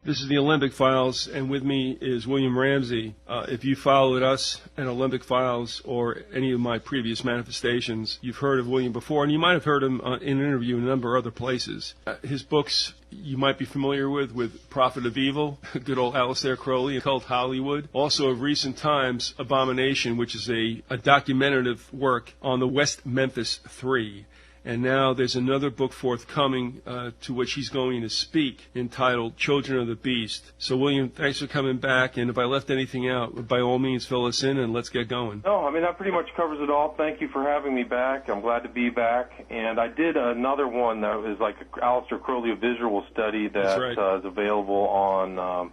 This is the Alembic Files, and with me is William Ramsey. If you followed us and Alembic Files or any of my previous manifestations, you've heard of William before, and you might have heard him in an interview in a number of other places. His books you might be familiar with Prophet of Evil, good old Aleister Crowley, Cult Hollywood. Also of recent times, Abomination, which is a documentative work on the West Memphis Three. And now there's another book forthcoming to which he's going to speak entitled Children of the Beast. So, William, thanks for coming back. And if I left anything out, by all means, fill us in and let's get going. No, I mean, that pretty much covers it all. Thank you for having me back. I'm glad to be back. And I did another one that was like Aleister Crowley, a visual study that is available on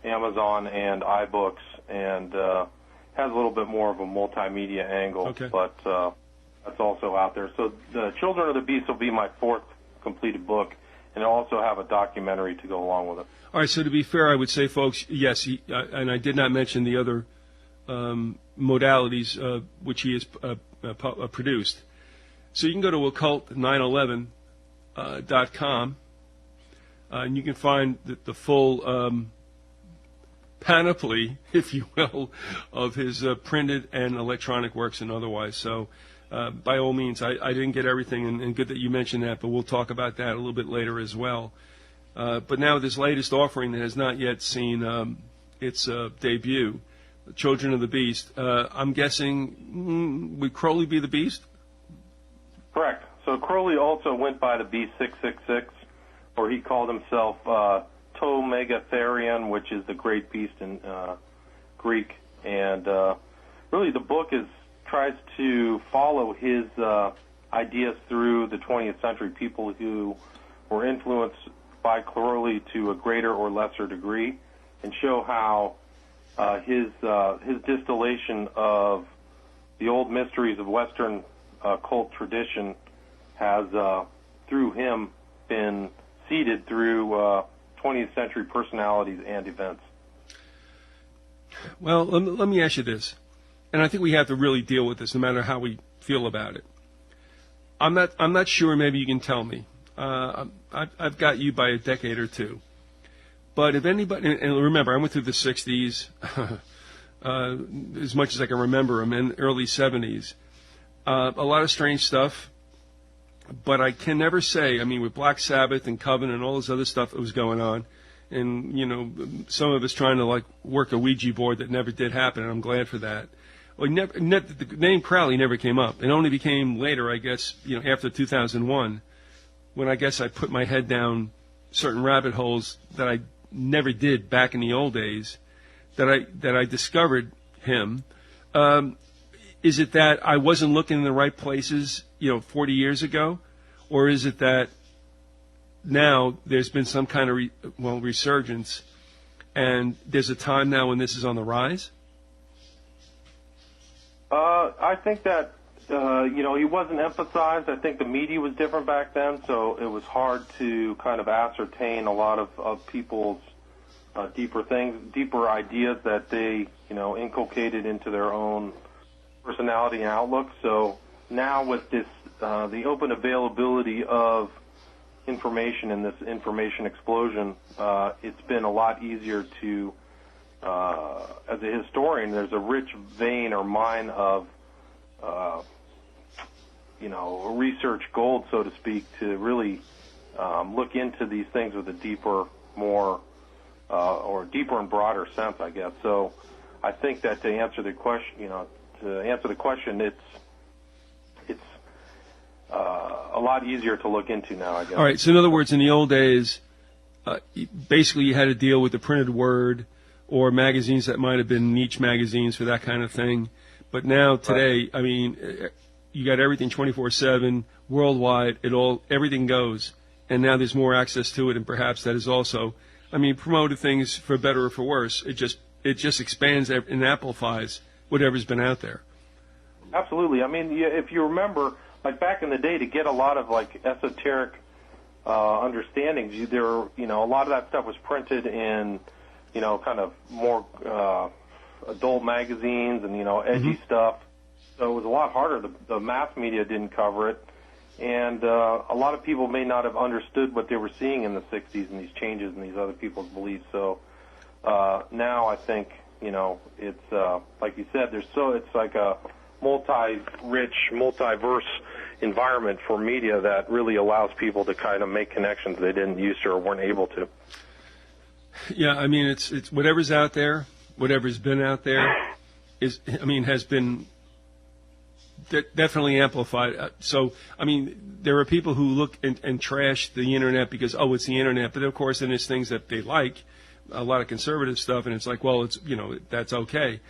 Amazon and iBooks and has a little bit more of a multimedia angle. Okay. But that's also out there. So the Children of the Beast will be my fourth completed book, and it'll also have a documentary to go along with it. All right, so to be fair, I would say, folks, yes, and I did not mention the other modalities which he has produced. So you can go to occult911.com, and you can find the full panoply, if you will, of his printed and electronic works and otherwise. So by all means, I didn't get everything, and good that you mentioned that, but we'll talk about that a little bit later as well. But now this latest offering that has not yet seen its debut, Children of the Beast, I'm guessing, would Crowley be the Beast? Correct. So Crowley also went by the Beast 666, or he called himself To Megatherion, which is the Great Beast in Greek. And really the book tries to follow his ideas through the 20th century, people who were influenced by Crowley to a greater or lesser degree, and show how his distillation of the old mysteries of Western cult tradition has, through him, been seeded through 20th century personalities and events. Well, let me ask you this. And I think we have to really deal with this, no matter how we feel about it. I'm not sure. Maybe you can tell me. I've got you by a decade or two. But if anybody, and remember, I went through the '60s, as much as I can remember them, and early '70s. A lot of strange stuff. But I can never say. I mean, with Black Sabbath and Coven and all this other stuff that was going on, and some of us trying to work a Ouija board that never did happen, and I'm glad for that. Well, the name Crowley never came up. It only became later, I guess, after 2001, when I guess I put my head down certain rabbit holes that I never did back in the old days, that I discovered him. Is it that I wasn't looking in the right places, 40 years ago, or is it that now there's been some kind of resurgence, and there's a time now when this is on the rise? I think that, he wasn't emphasized. I think the media was different back then, so it was hard to kind of ascertain a lot of people's deeper ideas that they, inculcated into their own personality and outlook. So now with this, the open availability of information and this information explosion, it's been a lot easier to, as a historian, there's a rich vein or mine of, research gold, so to speak, to really look into these things with a deeper, more, or deeper and broader sense, I guess. So I think that to answer the question, it's a lot easier to look into now, I guess. All right. So in other words, in the old days, basically you had to deal with the printed word or magazines that might have been niche magazines for that kind of thing. But now today, right. I mean, you got everything 24/7 worldwide. Everything goes, and now there's more access to it, and perhaps that is also, promoted things for better or for worse. It just expands and amplifies whatever's been out there. Absolutely. If you remember, back in the day, to get a lot of esoteric understandings, there were, a lot of that stuff was printed in, kind of more adult magazines and edgy stuff. So it was a lot harder. The mass media didn't cover it, And a lot of people may not have understood what they were seeing in the 60s and these changes in these other people's beliefs. So now I think, it's like you said, it's like a multi-rich, multiverse environment for media that really allows people to kind of make connections they didn't used to or weren't able to. Yeah, I mean, it's whatever's out there, whatever's been out there has been definitely amplified. So, I mean, there are people who look and trash the internet because, it's the internet. But of course, then there's things that they like, a lot of conservative stuff, and it's like, well, it's that's okay.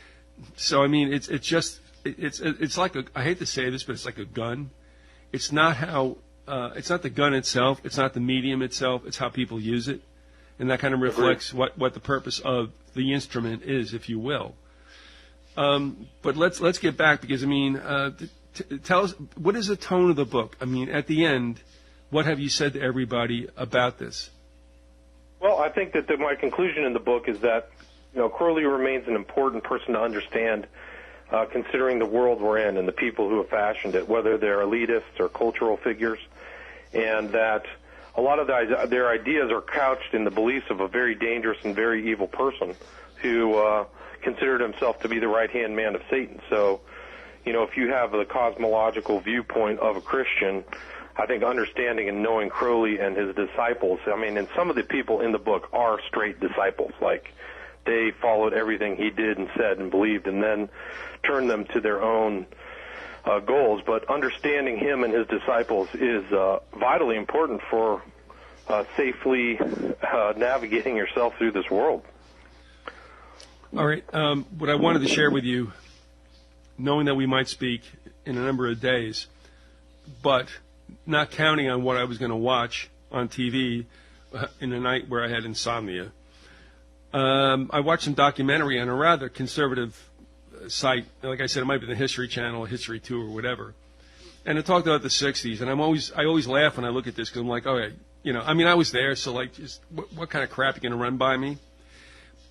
So, I mean, it's like I hate to say this, but it's like a gun. It's not it's not the gun itself. It's not the medium itself. It's how people use it, and that kind of reflects what the purpose of the instrument is, if you will. But let's get back because, I mean, tell us, what is the tone of the book? I mean, at the end, what have you said to everybody about this? Well, I think that my conclusion in the book is that, Crowley remains an important person to understand, considering the world we're in and the people who have fashioned it, whether they're elitists or cultural figures, and that a lot of their ideas are couched in the beliefs of a very dangerous and very evil person who considered himself to be the right-hand man of Satan. So, if you have the cosmological viewpoint of a Christian, I think understanding and knowing Crowley and his disciples, I mean, and some of the people in the book are straight disciples, like they followed everything he did and said and believed and then turned them to their own goals. But understanding him and his disciples is vitally important for safely navigating yourself through this world. All right. What I wanted to share with you, knowing that we might speak in a number of days, but not counting on what I was going to watch on TV in a night where I had insomnia, I watched some documentary on a rather conservative site. Like I said, it might be the History Channel, History 2, or whatever. And it talked about the 60s. And I always laugh when I look at this because I'm like, okay, I mean, I was there, so like, just what kind of crap are you going to run by me?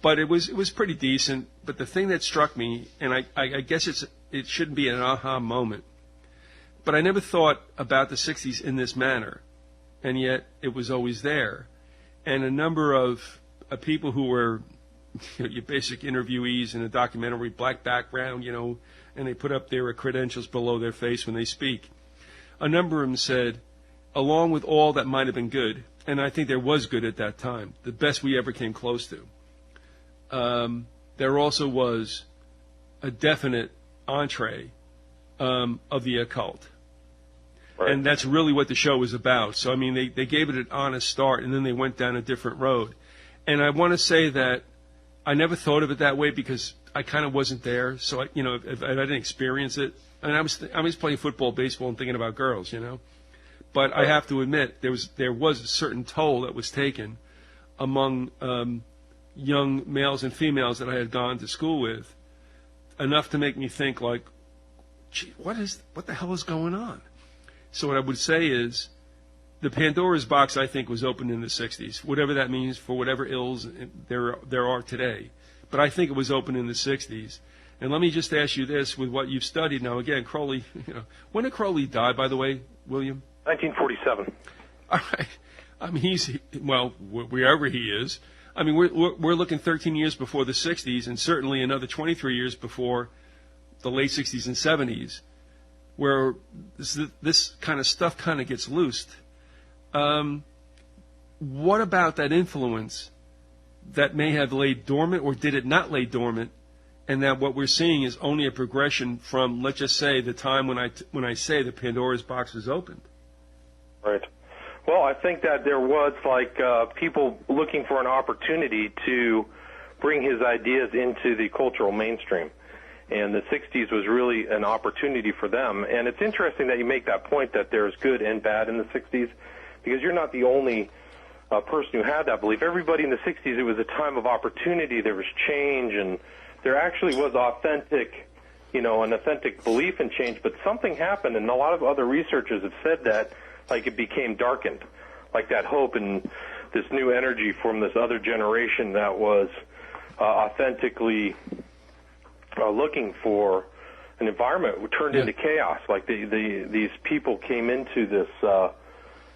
But it was pretty decent. But the thing that struck me, and I guess it shouldn't be an aha moment, but I never thought about the 60s in this manner, and yet it was always there. And a number of people who were your basic interviewees in a documentary, black background, and they put up their credentials below their face when they speak. A number of them said, along with all that might have been good, and I think there was good at that time, the best we ever came close to, there also was a definite entree of the occult. Right. And that's really what the show was about. So, I mean, they gave it an honest start, and then they went down a different road. And I want to say that I never thought of it that way because I kind of wasn't there. So, if I didn't experience it, and I was playing football, baseball, and thinking about girls, But I have to admit, there was a certain toll that was taken among young males and females that I had gone to school with, enough to make me think like, gee, what the hell is going on? So what I would say is, the Pandora's box, I think, was opened in the 60s, whatever that means for whatever ills there are today. But I think it was opened in the 60s. And let me just ask you this, with what you've studied now, again, Crowley, when did Crowley die, by the way, William? 1947. All right. I mean, wherever he is. I mean, we're looking 13 years before the 60s, and certainly another 23 years before the late 60s and 70s, where this kind of stuff kind of gets loosed. What about that influence that may have laid dormant, or did it not lay dormant, and that what we're seeing is only a progression from, let's just say, the time when I say the Pandora's box was opened? Right. Well, I think that there was people looking for an opportunity to bring his ideas into the cultural mainstream. And the 60s was really an opportunity for them. And it's interesting that you make that point that there's good and bad in the 60s, because you're not the only person who had that belief. Everybody in the 60s, it was a time of opportunity. There was change, and there actually was an authentic belief in change. But something happened, and a lot of other researchers have said that, it became darkened, like that hope and this new energy from this other generation that was authentically looking for an environment turned into chaos. Like these people came into this,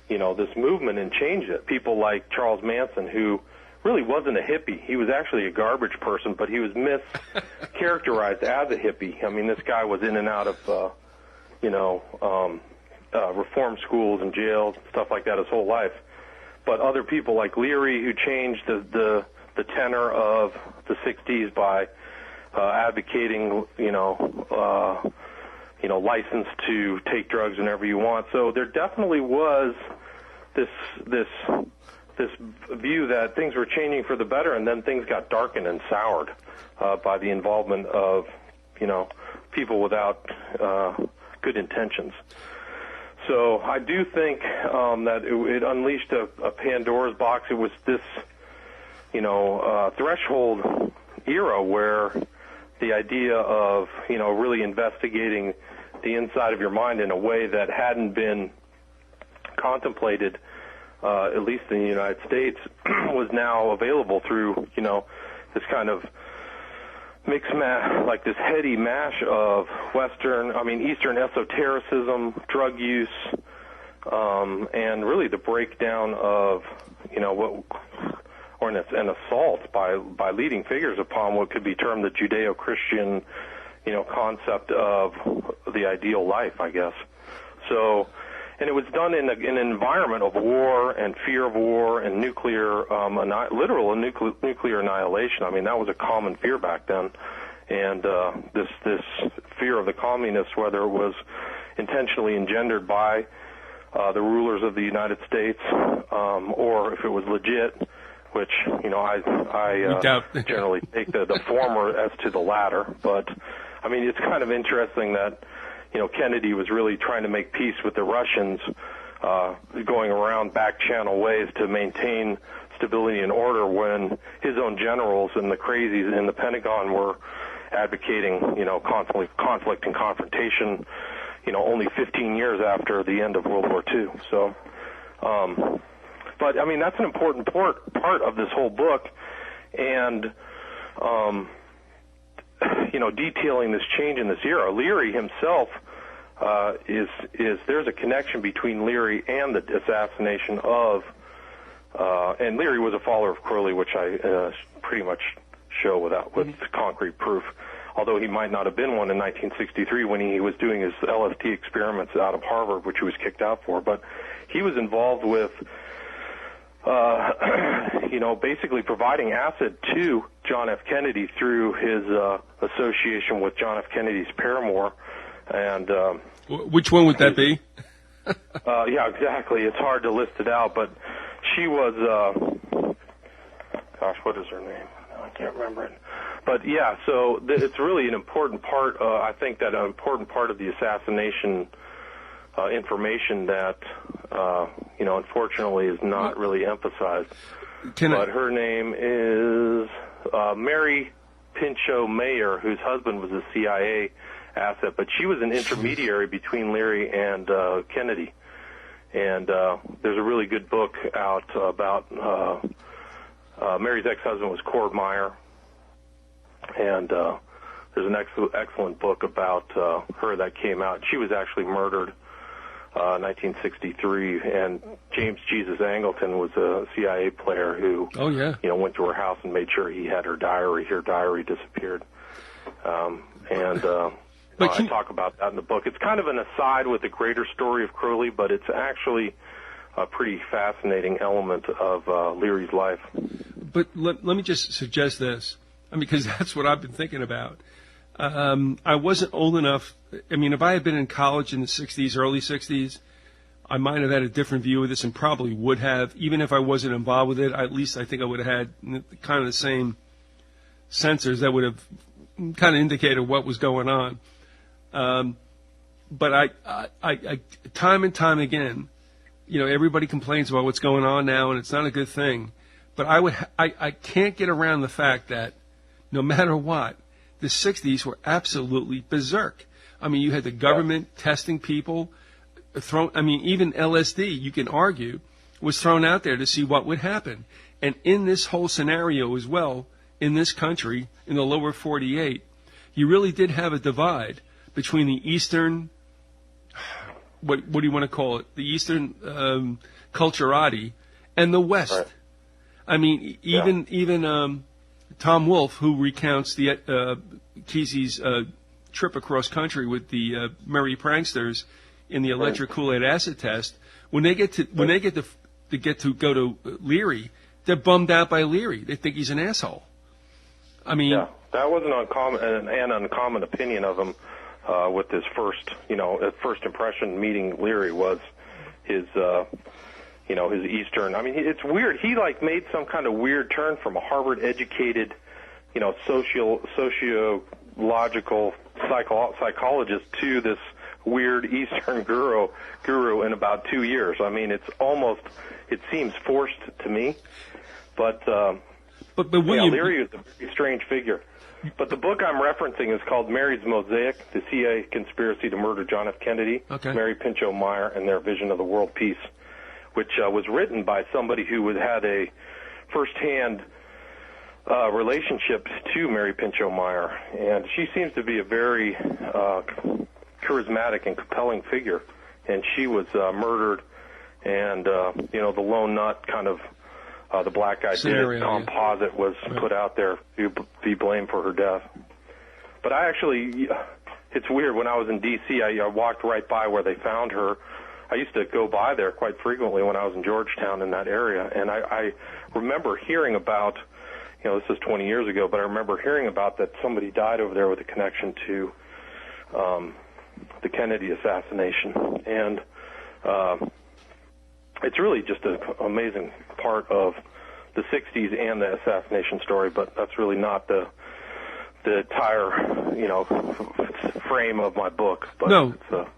this movement and changed it. People like Charles Manson, who really wasn't a hippie. He was actually a garbage person, but he was mischaracterized as a hippie. I mean, this guy was in and out of, reform schools and jails and stuff like that his whole life. But other people like Leary, who changed the tenor of the 60s by advocating, license to take drugs whenever you want. So there definitely was this view that things were changing for the better, and then things got darkened and soured by the involvement of, people without good intentions. So I do think that it unleashed a Pandora's box. It was this, threshold era where the idea of, really investigating the inside of your mind in a way that hadn't been contemplated, at least in the United States, was now available through, this kind of mixed mash, like this heady mash of Eastern esotericism, drug use, and really the breakdown of, an assault by leading figures upon what could be termed the Judeo-Christian, concept of the ideal life, I guess. So, and it was done in an environment of war and fear of war and nuclear annihilation. I mean, that was a common fear back then. And this fear of the communists, whether it was intentionally engendered by the rulers of the United States or if it was legit, which, I generally take the former as to the latter. But, I mean, it's kind of interesting that, Kennedy was really trying to make peace with the Russians, going around back channel ways to maintain stability and order when his own generals and the crazies in the Pentagon were advocating, conflict and confrontation, only 15 years after the end of World War II. So, but, I mean, that's an important part of this whole book, and, detailing this change in this era. Leary himself there's a connection between Leary and the assassination of, and Leary was a follower of Crowley, which I pretty much show with concrete proof, although he might not have been one in 1963 when he was doing his LSD experiments out of Harvard, which he was kicked out for. But he was involved with, basically providing acid to John F. Kennedy through his association with John F. Kennedy's paramour. And which one would that be? Yeah, exactly. It's hard to list it out, but she was, what is her name? I can't remember it. But yeah, so it's really an important part. I think that an important part of the assassination information that, unfortunately is not really emphasized. But her name is Mary Pinchot Mayer, whose husband was a CIA asset, but she was an intermediary between Leary and Kennedy. And there's a really good book out about Mary's ex-husband was Cord Meyer, and there's an excellent book about her that came out. She was actually murdered 1963, and James Jesus Angleton was a CIA player who went to her house and made sure he had her diary. Her diary disappeared. I talk about that in the book. It's kind of an aside with the greater story of Crowley, but it's actually a pretty fascinating element of Leary's life. But let me just suggest this, because that's what I've been thinking about. I wasn't old enough. I mean, if I had been in college in the 60s, early 60s, I might have had a different view of this and probably would have. Even if I wasn't involved with it, at least I think I would have had kind of the same sensors that would have kind of indicated what was going on. But I time and time again, everybody complains about what's going on now, and it's not a good thing. But I can't get around the fact that no matter what, the 60s were absolutely berserk. I mean, you had the government testing people, even LSD, you can argue, was thrown out there to see what would happen. And in this whole scenario as well, in this country, in the lower 48, you really did have a divide between the Eastern, what do you want to call it, the Eastern culturati and the West. Right. I mean, even Tom Wolfe, who recounts the Kinsey's trip across country with the merry pranksters in the electric Kool-Aid acid test, when they get to go to Leary, they're bummed out by Leary. They think he's an asshole. I mean, yeah, that was an uncommon opinion of him with his first impression meeting Leary was his his Eastern. I mean, it's weird. He made some kind of weird turn from a Harvard-educated, sociological psychologist to this weird Eastern guru in about 2 years. I mean, it seems forced to me, but William, Leary is a very strange figure. But the book I'm referencing is called Mary's Mosaic, the CIA Conspiracy to Murder John F. Kennedy, Mary Pinchot Meyer, and Their Vision of the World Peace, which was written by somebody who had a firsthand relationship to Mary Pinchot Meyer. And she seems to be a very charismatic and compelling figure. And she was murdered, and, the lone nut kind of the black guy did composite was put out there to be blamed for her death. But it's weird. When I was in D.C., I walked right by where they found her. I used to go by there quite frequently when I was in Georgetown in that area, and I remember hearing about, this is 20 years ago, but I remember hearing about that somebody died over there with a connection to the Kennedy assassination. And it's really just an amazing part of the 60s and the assassination story, but that's really not the entire, frame of my book. But no,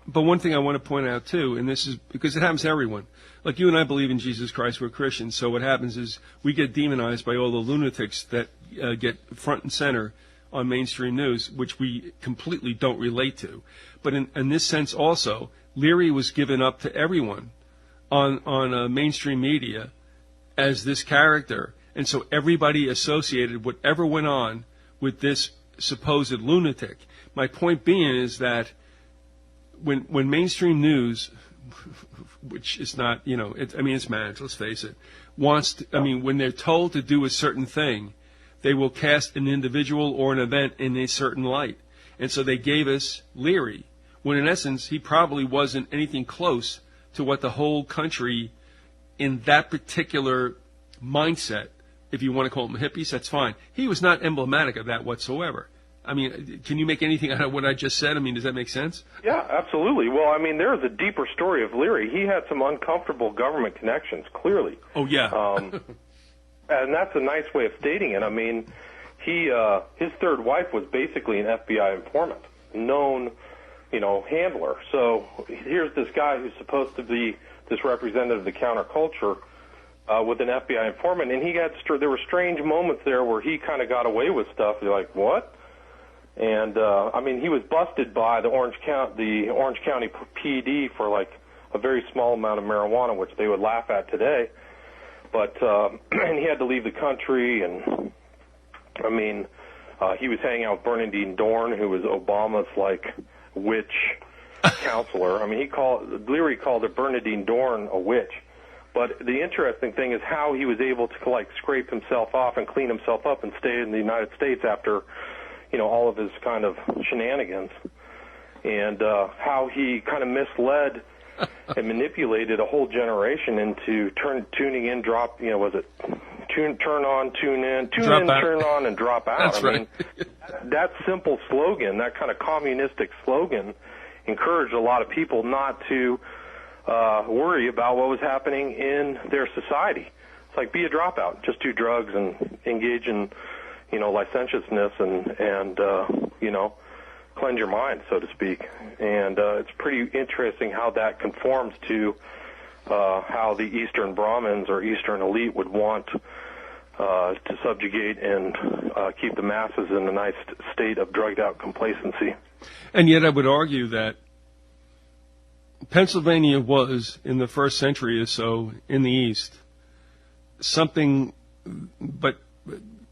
but one thing I want to point out, too, and this is because it happens to everyone. Like you and I believe in Jesus Christ, we're Christians, so what happens is we get demonized by all the lunatics that get front and center on mainstream news, which we completely don't relate to. But in this sense also, Leary was given up to everyone on mainstream media as this character, and so everybody associated whatever went on with this supposed lunatic. My point being is that when mainstream news, which is not, it's managed, let's face it, when they're told to do a certain thing, they will cast an individual or an event in a certain light. And so they gave us Leary, when in essence he probably wasn't anything close to what the whole country in that particular mindset, if you want to call them hippies, that's fine. He was not emblematic of that whatsoever. I mean, can you make anything out of what I just said? I mean, does that make sense? Yeah, absolutely. Well, I mean, there's a deeper story of Leary. He had some uncomfortable government connections, clearly. Oh, yeah. And that's a nice way of stating it. I mean, his third wife was basically an FBI informant, known, handler. So here's this guy who's supposed to be this representative of the counterculture with an FBI informant, and there were strange moments there where he kind of got away with stuff. You're like, what? And he was busted by the Orange County PD for a very small amount of marijuana, which they would laugh at today. But and he had to leave the country, and he was hanging out with Bernardine Dorn, who was Obama's witch counselor. I mean, Leary called her Bernardine Dorn a witch. But the interesting thing is how he was able to scrape himself off and clean himself up and stay in the United States after, all of his kind of shenanigans, and how he kind of misled and manipulated a whole generation into tuning in, drop. Was it turn on, tune in, turn on, and drop out? That's right. That simple slogan, that kind of communistic slogan, encouraged a lot of people not to worry about what was happening in their society. It's like, be a dropout, just do drugs and engage in, licentiousness and cleanse your mind, so to speak. And it's pretty interesting how that conforms to how the Eastern Brahmins or Eastern elite would want to subjugate and keep the masses in a nice state of drugged-out complacency. And yet I would argue that Pennsylvania was, in the first century or so, in the East, something but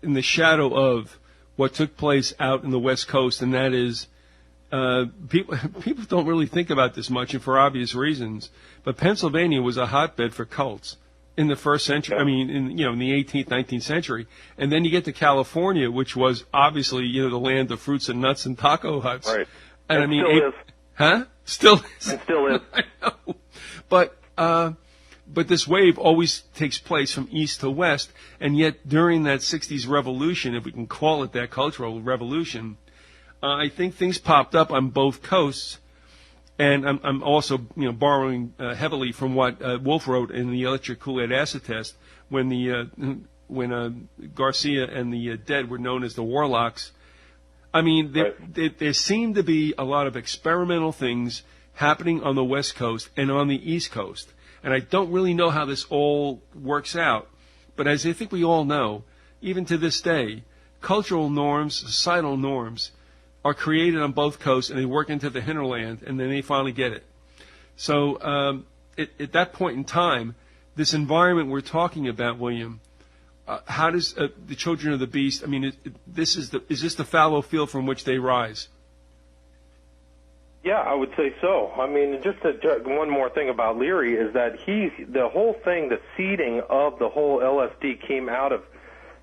in the shadow of what took place out in the West Coast, and that is people don't really think about this much, and for obvious reasons. But Pennsylvania was a hotbed for cults in the first century. I mean, in the 18th, 19th century, and then you get to California, which was obviously the land of fruits and nuts and taco huts. Right. And I mean, still is. Huh? Still is. And still is. I know. But this wave always takes place from east to west, and yet during that 60s revolution, if we can call it that cultural revolution, I think things popped up on both coasts. And I'm also borrowing heavily from what Wolf wrote in the Electric Kool-Aid Acid Test when Garcia and the Dead were known as the Warlocks. I mean, there seemed to be a lot of experimental things happening on the West Coast and on the East Coast. And I don't really know how this all works out. But as I think we all know, even to this day, cultural norms, societal norms, are created on both coasts, and they work into the hinterland, and then they finally get it. So at that point in time, this environment we're talking about, William, how does the Children of the Beast, I mean, is this the fallow field from which they rise? Yeah, I would say so. I mean, just one more thing about Leary is that the whole thing, the seeding of the whole LSD came out of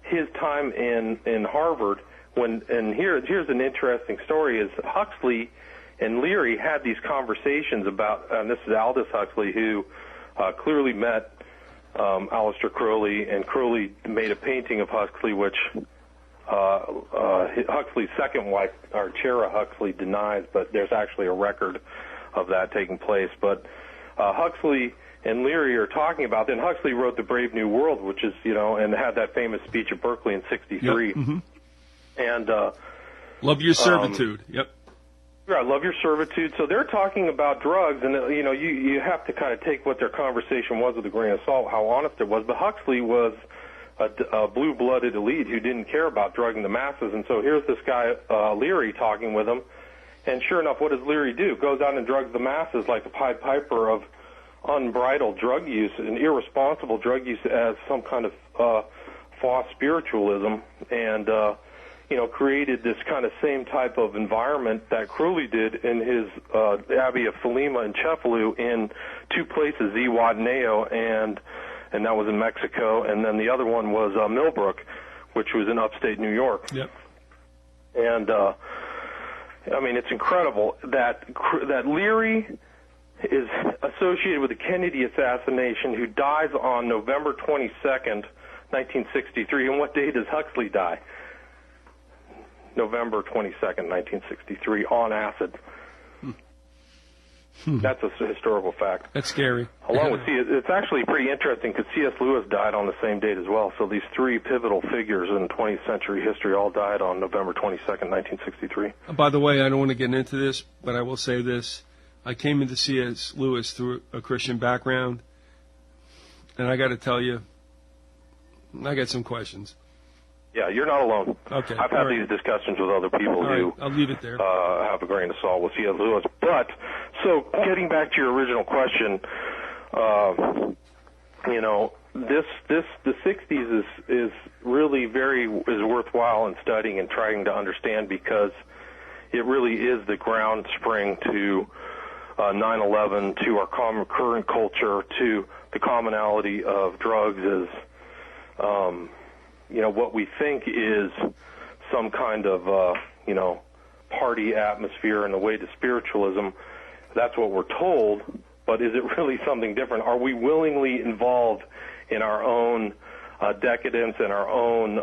his time in Harvard. Here's an interesting story: is Huxley and Leary had these conversations about, and this is Aldous Huxley, who clearly met Aleister Crowley, and Crowley made a painting of Huxley, which Huxley's second wife, Archera Huxley, denies, but there's actually a record of that taking place. But Huxley and Leary are talking about. Then Huxley wrote The Brave New World, which is and had that famous speech at Berkeley in '63. Yep. Mm-hmm. And Love Your Servitude. Yep. Yeah, Love Your Servitude. So they're talking about drugs, and you have to kind of take what their conversation was with a grain of salt, how honest it was. But Huxley was a blue-blooded elite who didn't care about drugging the masses, and so here's this guy Leary talking with him, and sure enough, what does Leary do? Goes out and drugs the masses like the Pied Piper of unbridled drug use and irresponsible drug use as some kind of false spiritualism, and created this kind of same type of environment that Crowley did in his Abbey of Thelema and Cefalù in two places, Zihuatanejo and that was in Mexico, and then the other one was Millbrook, which was in upstate New York. Yep. And I mean, it's incredible that Leary is associated with the Kennedy assassination, who dies on November 22nd, 1963. And what day does Huxley die? November 22nd, 1963, on acid. That's a historical fact. That's scary. Along with it's actually pretty interesting because C.S. Lewis died on the same date as well. So these three pivotal figures in 20th century history all died on November 22nd, 1963. By the way, I don't want to get into this, but I will say this. I came into C.S. Lewis through a Christian background, and I got to tell you, I got some questions. Yeah, you're not alone. Okay. I've had these discussions with other people who I'll leave it there. Have a grain of salt with C.S. Lewis. But, so getting back to your original question, the 60s is really is worthwhile in studying and trying to understand, because it really is the ground spring to 9/11, to our current culture, to the commonality of drugs is what we think is some kind of, party atmosphere and the way to spiritualism. That's what we're told, but is it really something different? Are we willingly involved in our own decadence and our own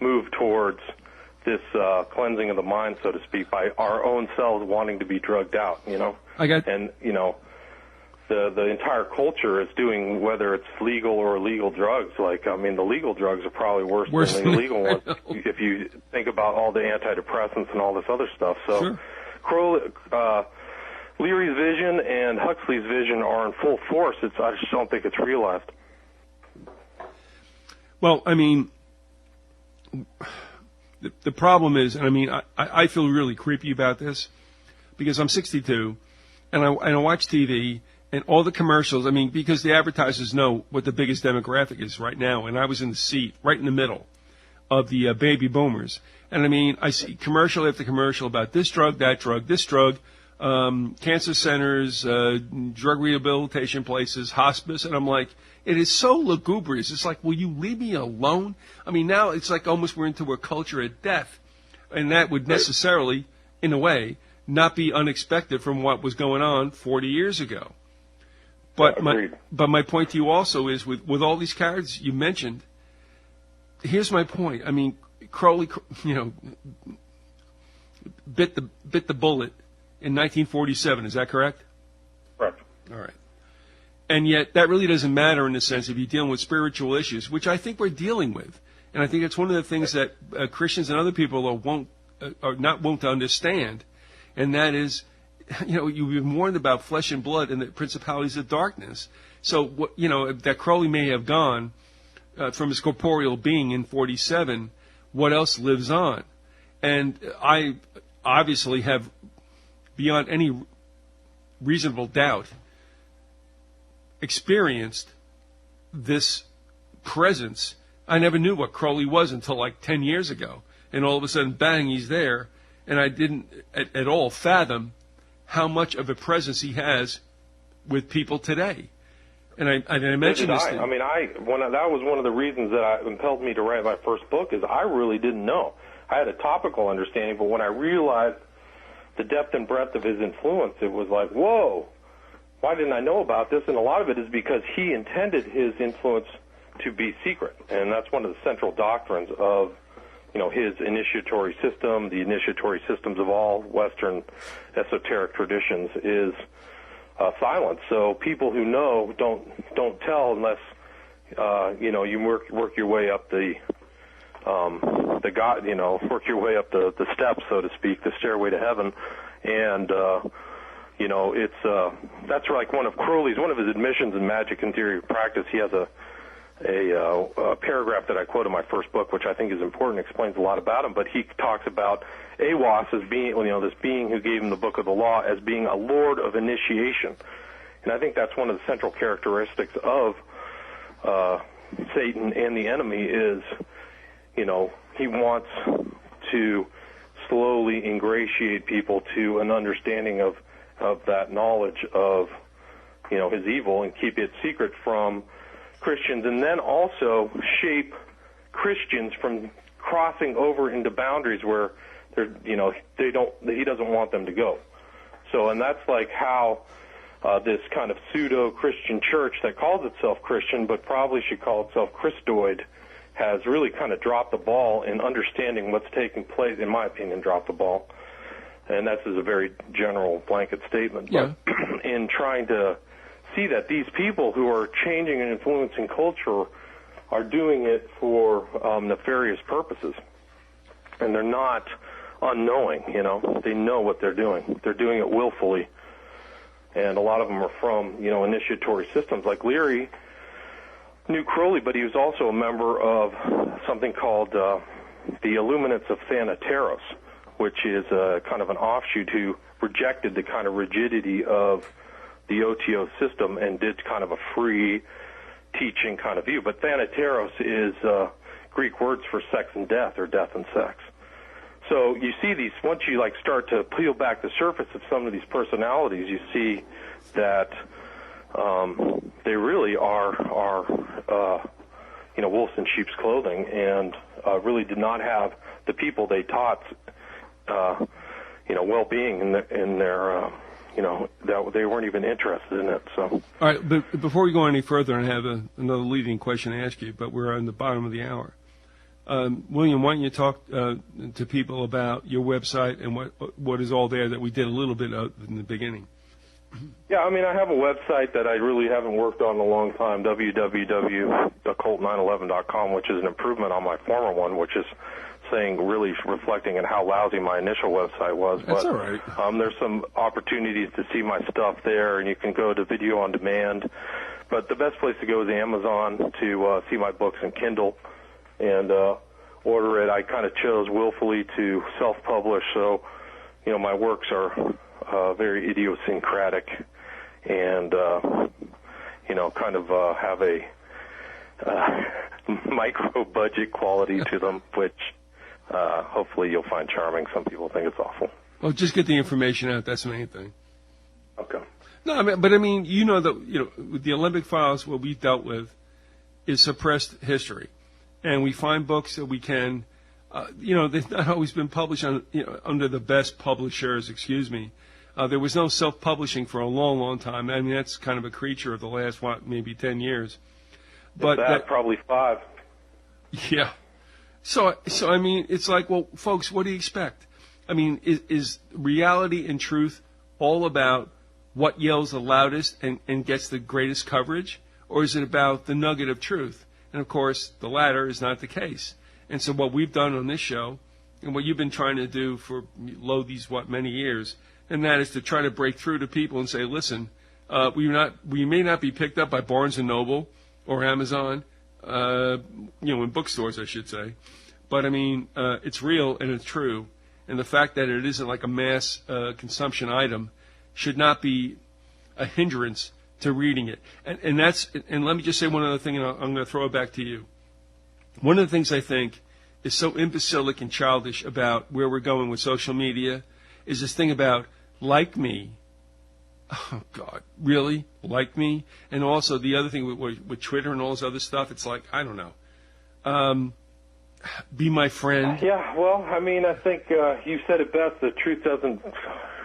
move towards this cleansing of the mind, so to speak, by our own selves wanting to be drugged out, The entire culture is doing, whether it's legal or illegal drugs. The legal drugs are probably worse than the illegal ones if you think about all the antidepressants and all this other stuff. So, sure. Leary's vision and Huxley's vision are in full force. I just don't think it's realized. Well, I mean, the problem is, I feel really creepy about this because I'm 62 and I watch TV. And all the commercials, because the advertisers know what the biggest demographic is right now, and I was in the seat right in the middle of the baby boomers. And I mean, I see commercial after commercial about this drug, that drug, this drug, cancer centers, drug rehabilitation places, hospice, and I'm like, it is so lugubrious. It's like, will you leave me alone? I mean, now it's like almost we're into a culture of death, and that would necessarily, in a way, not be unexpected from what was going on 40 years ago. But my point to you also is, with all these characters you mentioned, here's my point. I mean, Crowley, bit the bullet in 1947. Is that correct? Correct. All right. And yet that really doesn't matter in the sense if you're dealing with spiritual issues, which I think we're dealing with. And I think it's one of the things that Christians and other people are not wont to understand, and that is, you've been warned about flesh and blood and the principalities of darkness. So, that Crowley may have gone from his corporeal being in 47, what else lives on? And I obviously have, beyond any reasonable doubt, experienced this presence. I never knew what Crowley was until like 10 years ago. And all of a sudden, bang, he's there. And I didn't at all fathom how much of a presence he has with people today. And I mentioned this thing. I mean, that was one of the reasons that impelled me to write my first book, is I really didn't know. I had a topical understanding, but when I realized the depth and breadth of his influence, it was like, whoa, why didn't I know about this? And a lot of it is because he intended his influence to be secret. And that's one of the central doctrines of, his initiatory system, the initiatory systems of all Western esoteric traditions, is silence. So people who know don't tell unless you work your way up work your way up the steps, so to speak, the stairway to heaven. And it's that's like one of his admissions in Magic and Theory of Practice. He has a paragraph that I quote in my first book, which I think is important, explains a lot about him. But he talks about Awas as being, this being who gave him the Book of the Law, as being a lord of initiation. And I think that's one of the central characteristics of Satan and the enemy is, he wants to slowly ingratiate people to an understanding of that knowledge of, his evil, and keep it secret from Christians, and then also shape Christians from crossing over into boundaries where he doesn't want them to go. So, and that's like how this kind of pseudo-Christian church that calls itself Christian, but probably should call itself Christoid, has really kind of dropped the ball in understanding what's taking place, in my opinion, dropped the ball. And that's a very general blanket statement. Yeah. But in trying to see that these people who are changing and influencing culture are doing it for nefarious purposes. And they're not unknowing, They know what they're doing. They're doing it willfully. And a lot of them are from, initiatory systems. Like Leary knew Crowley, but he was also a member of something called the Illuminates of Thanateros, which is kind of an offshoot who rejected the kind of rigidity of the OTO system and did kind of a free teaching kind of view. But Thanateros is Greek words for sex and death, or death and sex. So you see these, once you start to peel back the surface of some of these personalities, you see that they really are wolves in sheep's clothing, and really did not have the people they taught, well-being in their that they weren't even interested in it. So, all right, but before we go any further, I have another leading question to ask you, but we're on the bottom of the hour. William, why don't you talk to people about your website and what is all there that we did a little bit of in the beginning? Yeah, I have a website that I really haven't worked on in a long time, www.occult911.com, which is an improvement on my former one, which is really reflecting on how lousy my initial website was. That's all right. There's some opportunities to see my stuff there, and you can go to Video on Demand. But the best place to go is Amazon to see my books in Kindle and order it. I kind of chose willfully to self-publish, so my works are very idiosyncratic and have a micro-budget quality to them, which hopefully you'll find charming. Some people think it's awful. Well, just get the information out. That's the main thing. Okay. No, I mean, with the Alembic files, what we've dealt with is suppressed history, and we find books that we can, they've not always been published under the best publishers. There was no self-publishing for a long, long time. I mean, that's kind of a creature of the last, maybe 10 years. But probably 5. Yeah. So I mean, it's like, well, folks, what do you expect? I mean, is reality and truth all about what yells the loudest and gets the greatest coverage? Or is it about the nugget of truth? And, of course, the latter is not the case. And so what we've done on this show, and what you've been trying to do for many years, and that is to try to break through to people and say, listen, we may not be picked up by Barnes & Noble or Amazon, in bookstores, I should say. But, I mean, it's real and it's true. And the fact that it isn't like a mass consumption item should not be a hindrance to reading it. And let me just say one other thing, and I'm going to throw it back to you. One of the things I think is so imbecilic and childish about where we're going with social media is this thing about like me. Oh, God, really? Like me? And also the other thing with Twitter and all this other stuff, it's like, I don't know. Be my friend. Yeah, well, I mean, I think you said it best. The truth doesn't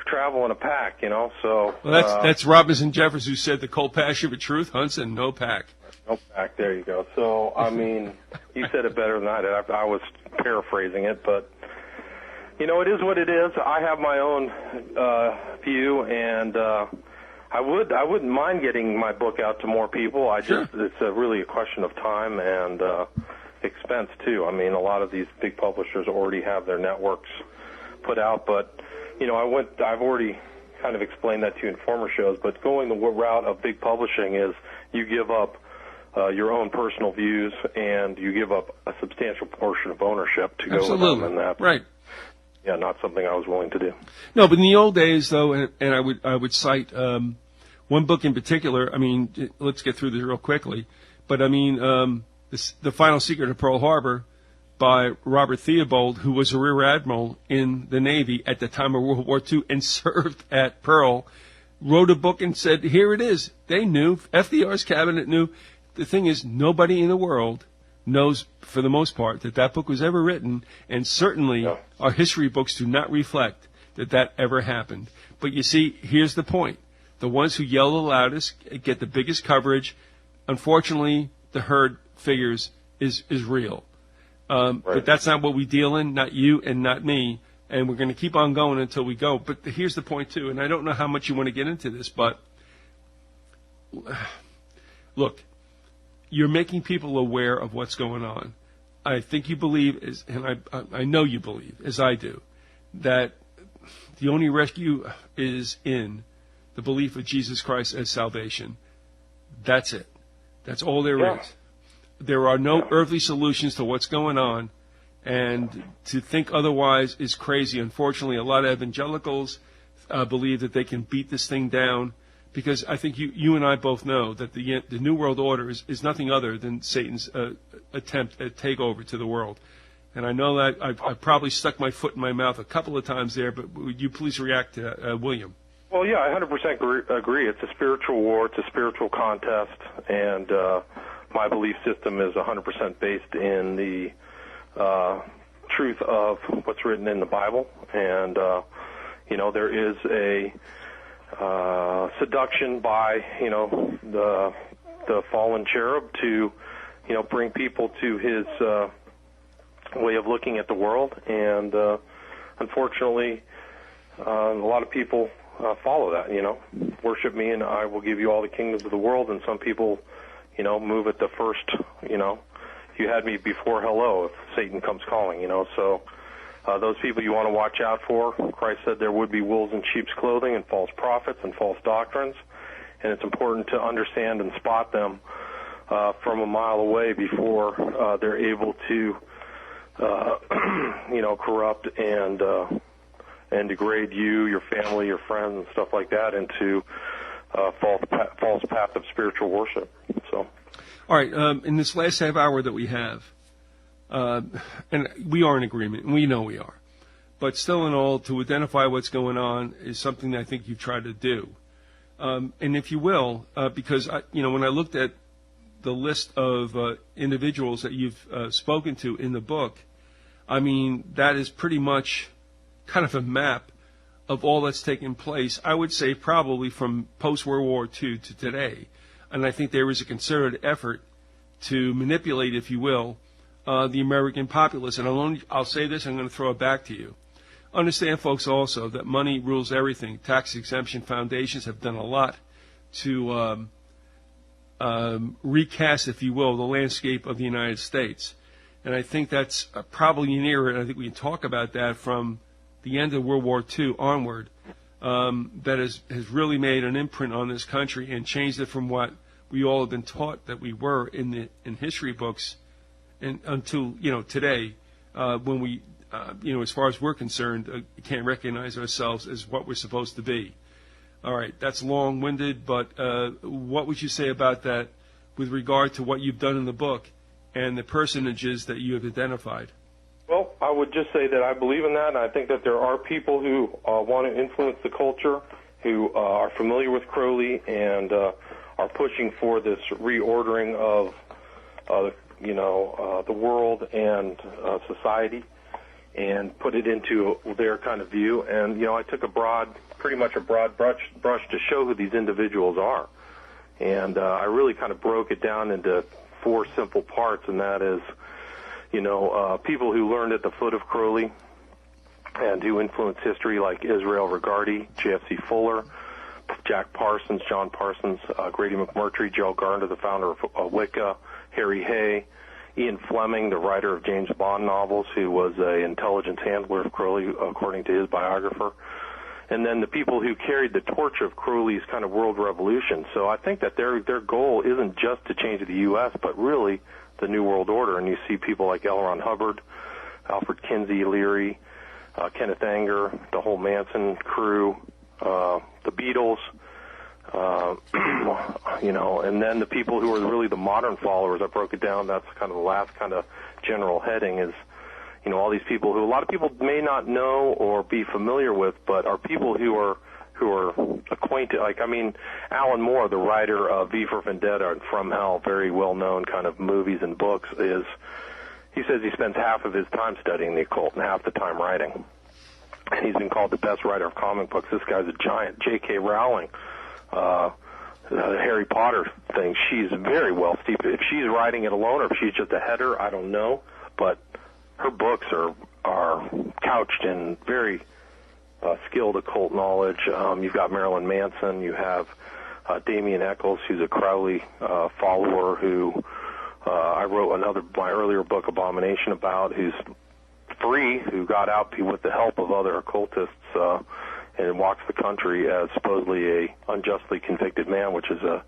travel in a pack, so... Well, that's Robinson Jeffers who said the cold passion of truth hunts in no pack. No pack, there you go. So, I mean, you said it better than I did. I was paraphrasing it, but... it is what it is. I have my own view, and I wouldn't mind getting my book out to more people. It's really a question of time and expense too. I mean, a lot of these big publishers already have their networks put out, but I've already kind of explained that to you in former shows. But going the route of big publishing is you give up your own personal views and you give up a substantial portion of ownership to go with them, and that's right. Yeah, not something I was willing to do. No, but in the old days, though, and I would cite one book in particular. I mean, let's get through this real quickly. But I mean, The Final Secret of Pearl Harbor by Robert Theobald, who was a rear admiral in the Navy at the time of World War II and served at Pearl, wrote a book and said, here it is. They knew. FDR's cabinet knew. The thing is, nobody in the world knows, for the most part, that book was ever written, and certainly our history books do not reflect that ever happened. But you see, here's the point. The ones who yell the loudest get the biggest coverage. Unfortunately, the herd figures is real. Right. But that's not what we deal in, not you and not me, and we're going to keep on going until we go. But here's the point, too, and I don't know how much you want to get into this, but look, you're making people aware of what's going on. I think you believe, and I know you believe, as I do, that the only rescue is in the belief of Jesus Christ as salvation. That's it. That's all there is. There are no earthly solutions to what's going on, and to think otherwise is crazy. Unfortunately, a lot of evangelicals believe that they can beat this thing down, because I think you and I both know that the New World Order is nothing other than Satan's attempt at takeover to the world. And I know that I probably stuck my foot in my mouth a couple of times there, but would you please react to William? Well, yeah, I 100% agree. It's a spiritual war. It's a spiritual contest, and my belief system is 100% based in the truth of what's written in the Bible. And, there is a seduction by, the fallen cherub to, bring people to his way of looking at the world. And unfortunately, a lot of people follow that, worship me and I will give you all the kingdoms of the world. And some people, move at the first, you had me before hello if Satan comes calling, so those people you want to watch out for. Christ said there would be wolves in sheep's clothing and false prophets and false doctrines, and it's important to understand and spot them from a mile away before they're able to, corrupt and degrade you, your family, your friends, and stuff like that into false path of spiritual worship. So, all right, in this last half hour that we have, and we are in agreement, and we know we are, but still in all, to identify what's going on is something that I think you've tried to do. And if you will, because when I looked at the list of individuals that you've spoken to in the book, I mean, that is pretty much kind of a map of all that's taken place, I would say probably from post-World War II to today. And I think there was a concerted effort to manipulate, if you will, the American populace. And I'll say this, I'm going to throw it back to you. Understand, folks, also that money rules everything. Tax exemption foundations have done a lot to recast, if you will, the landscape of the United States. And I think that's probably an era, and I think we can talk about that from the end of World War II onward, that has really made an imprint on this country and changed it from what we all have been taught that we were in history books and until today, when we as far as we're concerned, can't recognize ourselves as what we're supposed to be. All right, that's long-winded, but what would you say about that with regard to what you've done in the book and the personages that you have identified? Well, I would just say that I believe in that, and I think that there are people who want to influence the culture, who are familiar with Crowley and are pushing for this reordering of, the world and society, and put it into their kind of view. And I took pretty much a broad brush to show who these individuals are, and I really kind of broke it down into 4 simple parts, and that is, people who learned at the foot of Crowley and who influenced history, like Israel Regardie, J.F.C. Fuller, Jack Parsons, John Parsons, Grady McMurtry, Joe Garner, the founder of Wicca, Harry Hay, Ian Fleming, the writer of James Bond novels, who was an intelligence handler of Crowley, according to his biographer, and then the people who carried the torch of Crowley's kind of world revolution. So I think that their goal isn't just to change the U.S., but really the New World Order. And you see people like L. Ron Hubbard, Alfred Kinsey, Leary, Kenneth Anger, the whole Manson crew, the Beatles, and then the people who are really the modern followers. I broke it down. That's kind of the last kind of general heading is, all these people who a lot of people may not know or be familiar with, but are people who are acquainted. Alan Moore, the writer of V for Vendetta and From Hell, very well-known kind of movies and books, he says he spends half of his time studying the occult and half the time writing. And he's been called the best writer of comic books. This guy's a giant. J.K. Rowling, the Harry Potter thing, she's very well steeped. If she's writing it alone or if she's just a header, I don't know. But her books are couched in very skilled occult knowledge. You've got Marylyn Manson. You have Damien Eccles, who's a Crowley follower, who I wrote my earlier book, Abomination, about, who's free, who got out with the help of other occultists and walks the country as supposedly a unjustly convicted man, which is a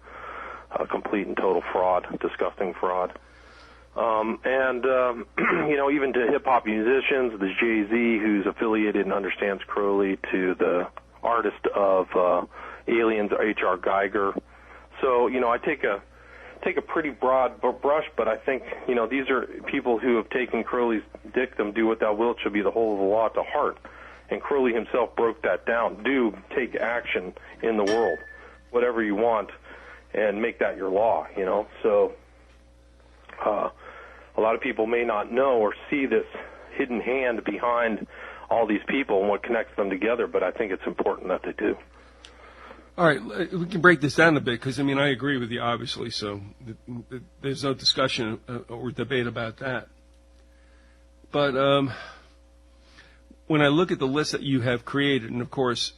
complete and total fraud, disgusting fraud. Even to hip-hop musicians, there's Jay-Z, who's affiliated and understands Crowley, to the artist of Aliens, H.R. Geiger. So, I take a pretty broad brush, but I think, these are people who have taken Crowley's dictum, do what thou wilt shall be the whole of the law, to heart. And Crowley himself broke that down. Do take action in the world, whatever you want, and make that your law, So a lot of people may not know or see this hidden hand behind all these people and what connects them together, but I think it's important that they do. All right, we can break this down a bit because, I agree with you, obviously, so there's no discussion or debate about that. But when I look at the list that you have created, and, of course,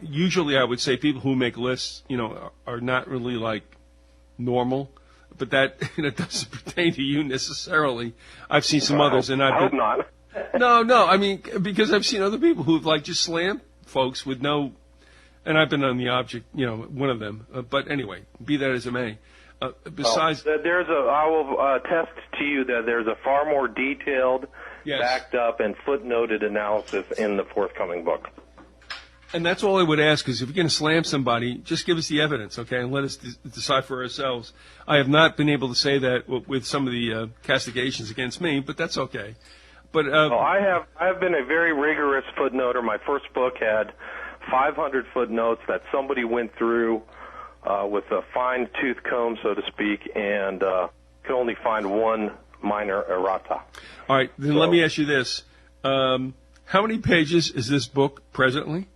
usually I would say people who make lists, are not really, normal, but that doesn't pertain to you necessarily. I've seen some others, and I hope not. No, because I've seen other people who've, just slammed folks with no... And I've been on the object, one of them. But anyway, be that as it may. Besides, I will attest to you that there's a far more detailed, yes, backed up, and footnoted analysis in the forthcoming book. And that's all I would ask is if you're going to slam somebody, just give us the evidence, okay, and let us decide for ourselves. I have not been able to say that with some of the castigations against me, but that's okay. But well, I have been a very rigorous footnoter. My first book had 500 footnotes that somebody went through with a fine-tooth comb, so to speak, and could only find one minor errata. All right, then let me ask you this. How many pages is this book presently?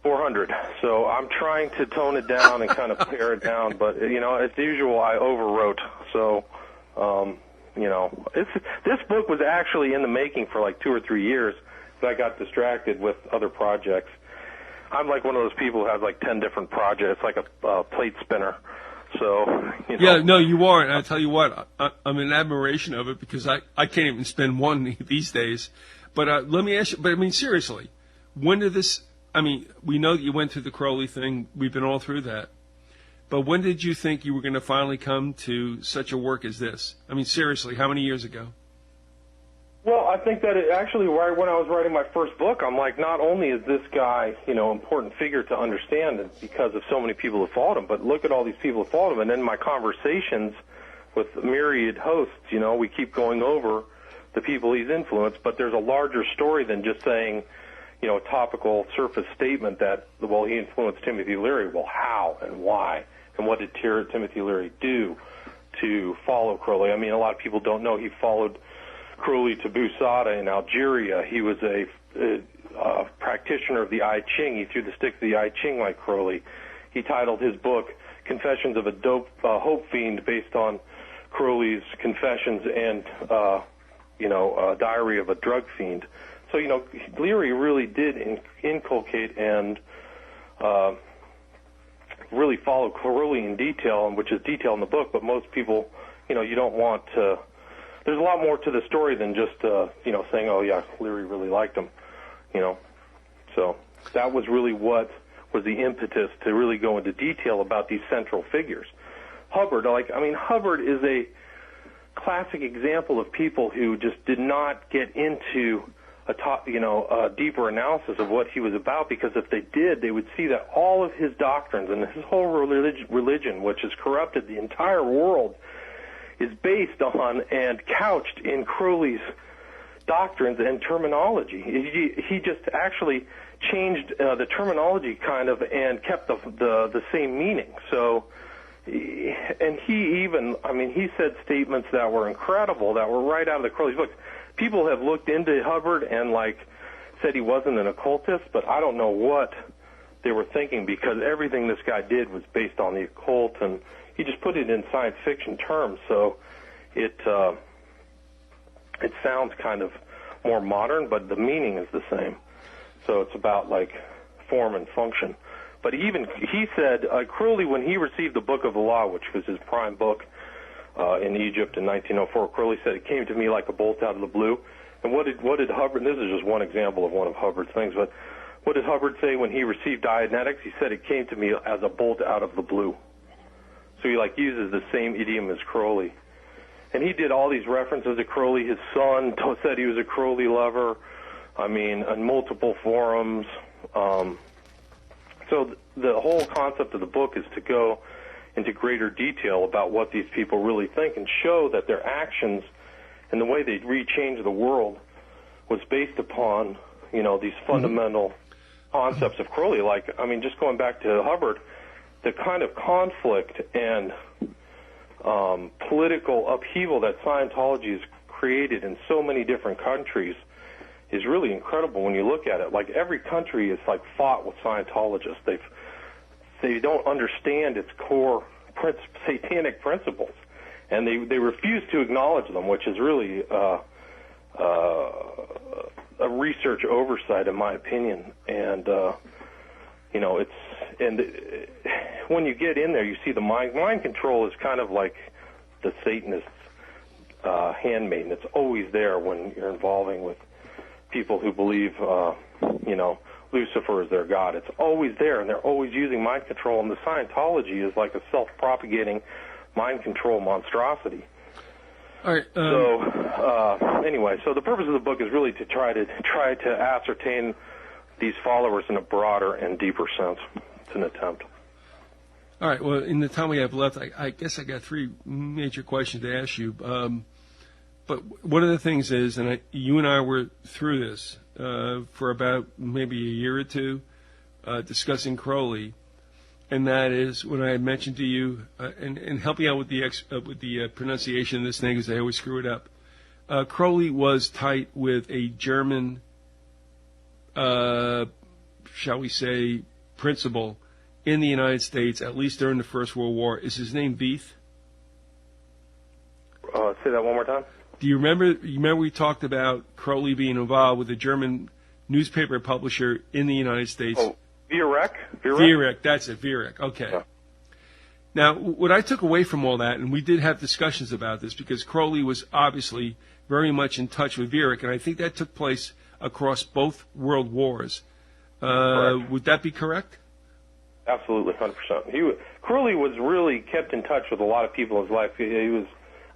400. So I'm trying to tone it down and kind of pare it down, but, as usual, I overwrote. So, this book was actually in the making for like 2 or 3 years, but I got distracted with other projects. I'm like one of those people who has like 10 different projects, like a plate spinner. So, Yeah, no, you are. And I tell you what, I'm in admiration of it because I can't even spend one these days. But let me ask you, but I mean, seriously, when did this, we know that you went through the Crowley thing. We've been all through that. But when did you think you were going to finally come to such a work as this? I mean, seriously, how many years ago? Well, I think that actually, right when I was writing my first book, I'm like, not only is this guy, important figure to understand because of so many people who followed him, but look at all these people who followed him. And then my conversations with myriad hosts, we keep going over the people he's influenced, but there's a larger story than just saying, a topical surface statement that, well, he influenced Timothy Leary. Well, how and why? And what did Timothy Leary do to follow Crowley? I mean, a lot of people don't know he followed Crowley to Busada in Algeria. He was a practitioner of the I Ching. He threw the stick to the I Ching like Crowley. He titled his book Confessions of a Hope Fiend based on Crowley's confessions and, Diary of a Drug Fiend. So, Leary really did inculcate and really follow Crowley in detail, which is detailed in the book, but most people, you don't want to. There's a lot more to the story than just, saying, oh, yeah, Leary really liked him, So that was really what was the impetus to really go into detail about these central figures. Hubbard, Hubbard is a classic example of people who just did not get into a deeper analysis of what he was about, because if they did, they would see that all of his doctrines and his whole religion, which has corrupted the entire world, is based on and couched in Crowley's doctrines and terminology. He just actually changed the terminology kind of and kept the same meaning. So, and he said statements that were incredible, that were right out of the Crowley's books. People have looked into Hubbard and said he wasn't an occultist, but I don't know what they were thinking, because everything this guy did was based on the occult, and he just put it in science fiction terms, so it sounds kind of more modern, but the meaning is the same. So it's about form and function. But he said, Crowley, when he received the Book of the Law, which was his prime book in Egypt in 1904, Crowley said, it came to me like a bolt out of the blue. And what did Hubbard, and this is just one example of one of Hubbard's things, but what did Hubbard say when he received Dianetics? He said, it came to me as a bolt out of the blue. So he uses the same idiom as Crowley. And he did all these references to Crowley. His son said he was a Crowley lover, on multiple forums. So the whole concept of the book is to go into greater detail about what these people really think and show that their actions and the way they re-change the world was based upon, these fundamental concepts of Crowley. Just going back to Hubbard, the kind of conflict and political upheaval that Scientology has created in so many different countries is really incredible when you look at it. Every country is fought with Scientologists. They don't understand its core satanic principles, and they refuse to acknowledge them, which is really a research oversight, in my opinion. And when you get in there, you see the mind control is kind of like the Satanist's handmaiden. It's always there when you're involving with people who believe, Lucifer is their god. It's always there, and they're always using mind control, and the Scientology is like a self-propagating mind control monstrosity. All right. So anyway, so the purpose of the book is really to try to ascertain these followers in a broader and deeper sense. It's an attempt. All right. Well, in the time we have left, I guess I got three major questions to ask you. But one of the things is, and you and I were through this for about maybe a year or two, discussing Crowley, and that is when I had mentioned to you, and helping out with the pronunciation of this thing, because I always screw it up. Crowley was tight with a German, shall we say, principal in the United States, at least during the First World War. Is his name Veith? Say that one more time. Do you remember? You remember we talked about Crowley being involved with a German newspaper publisher in the United States? Oh, Vierek? Vierek, that's it, Vierek. Okay. Yeah. Now, what I took away from all that, and we did have discussions about this, because Crowley was obviously very much in touch with Vierek, and I think that took place across both world wars. Would that be correct? Absolutely, 100%. Crowley was really kept in touch with a lot of people in his life. He was